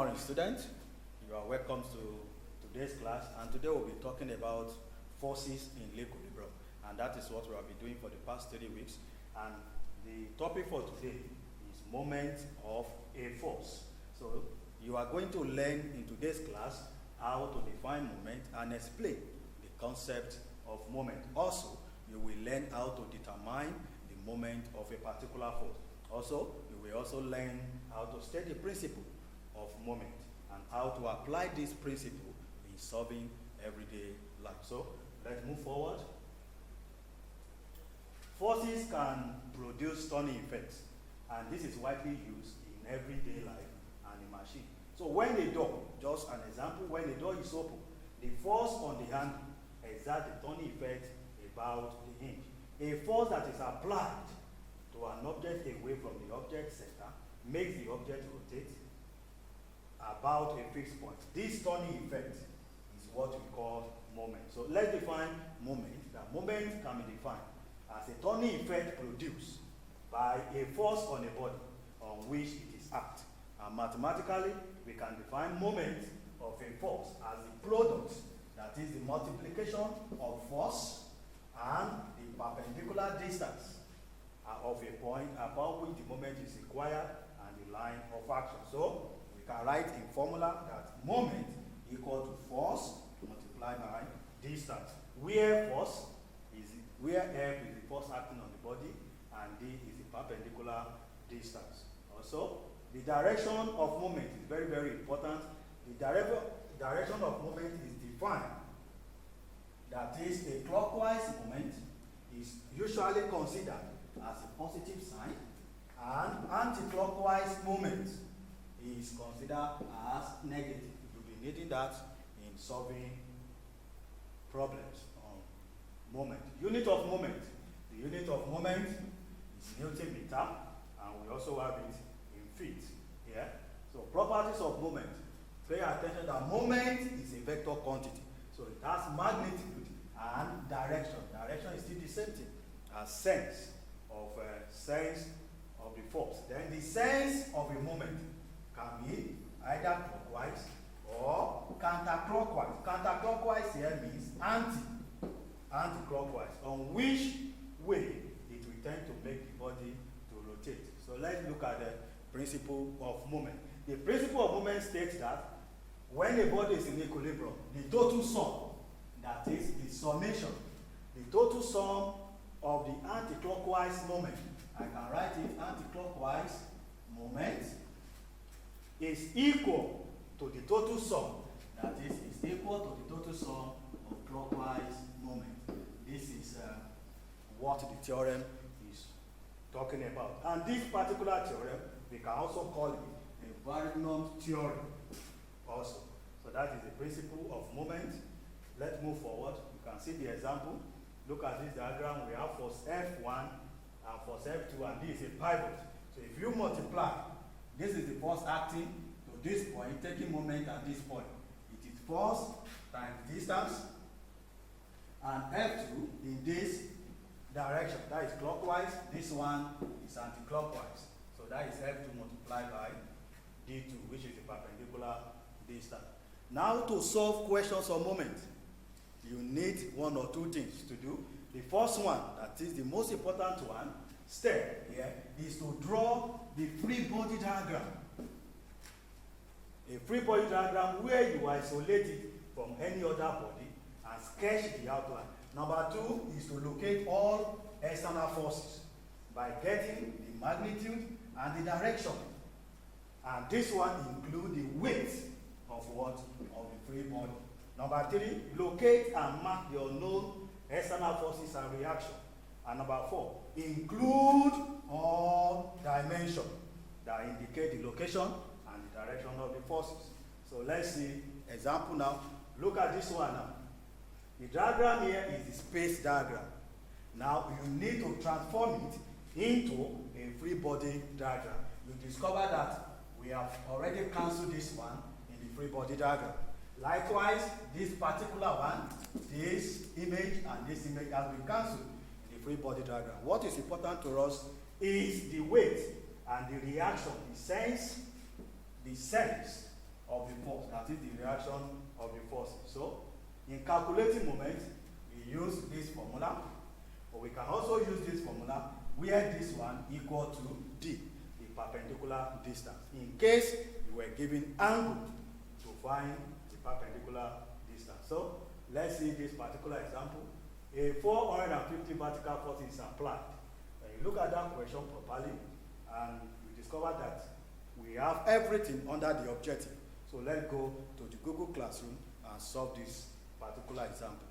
morning, students. You are welcome to today's class, and today we'll be talking about forces in equilibrium, and that is what we have been doing for the past 3 weeks. And the topic for today is moment of a force. So you are going to learn in today's class how to define moment and explain the concept of moment. Also, you will learn how to determine the moment of a particular force. Also, you will also learn how to state the principle of moment and how to apply this principle in solving everyday life. So, let's move forward. Forces can produce turning effects, and this is widely used in everyday life and in machine. So when a door, just an example, when a door is open, the force on the handle exerts the turning effect about the hinge. A force that is applied to an object away from the object center makes the object rotate about a fixed point. This turning effect is what we call moment. So let's define moment. That moment can be defined as a turning effect produced by a force on a body on which it is acting. And mathematically, we can define moment of a force as the product, that is the multiplication of force and the perpendicular distance of a point about which the moment is required and the line of action. So we can write in formula that moment equal to force multiplied by distance, where F is the force acting on the body and D is the perpendicular distance. Also, the direction of moment is very, very important. The direction of moment is defined. That is, a clockwise moment is usually considered as a positive sign, and anti-clockwise moment is considered as negative. You'll be needing that in solving problems on moment. Unit of moment. The unit of moment is Newton meter, and we also have it in feet here. So properties of moment. Pay attention that moment is a vector quantity. So it has magnitude and direction. Direction is still the same thing as sense of the force. Then the sense of a moment can be either clockwise or counterclockwise. Counterclockwise here means anti-clockwise, on which way it will tend to make the body to rotate. So let's look at the principle of moment. The principle of moment states that when a body is in equilibrium, the total sum, that is the summation, the total sum of the anti-clockwise moment, I can write it anti-clockwise moment, is equal to the total sum, that is equal to the total sum of clockwise moment. This is what the theorem is talking about. And this particular theorem, we can also call it a Varignon theorem also. So that is the principle of moment. Let's move forward. You can see the example. Look at this diagram. We have force F1 and force F2, and this is a pivot. So if you multiply, this is the force acting to this point, taking moment at this point. It is force times distance, and F2 in this direction, that is clockwise. This one is anti-clockwise. So that is F2 multiplied by D2, which is the perpendicular distance. Now to solve questions on moment, you need one or two things to do. The first one, that is the most important one, step here, is to draw the free body diagram. A free body diagram where you isolate it from any other body and sketch the outline. Number two is to locate all external forces by getting the magnitude and the direction. And this one includes the weight of what? Of the free body. Number three, locate and mark the unknown external forces and reaction. And number four, include all dimensions that indicate the location and the direction of the forces. So let's see example now. Look at this one now. The diagram here is the space diagram. Now you need to transform it into a free body diagram. You discover that we have already cancelled this one in the free body diagram. Likewise, this particular one, this image and this image has been cancelled in the free body diagram. What is important to us is the weight and the reaction, the sense of the force, that is the reaction of the force. So, in calculating moment, we use this formula, but we can also use this formula where this one equal to d, the perpendicular distance, in case you were given angle to find the perpendicular distance. So, let's see this particular example. A 450 vertical force is applied. You look at that question properly, and you discover that we have everything under the objective. So let's go to the Google Classroom and solve this particular example.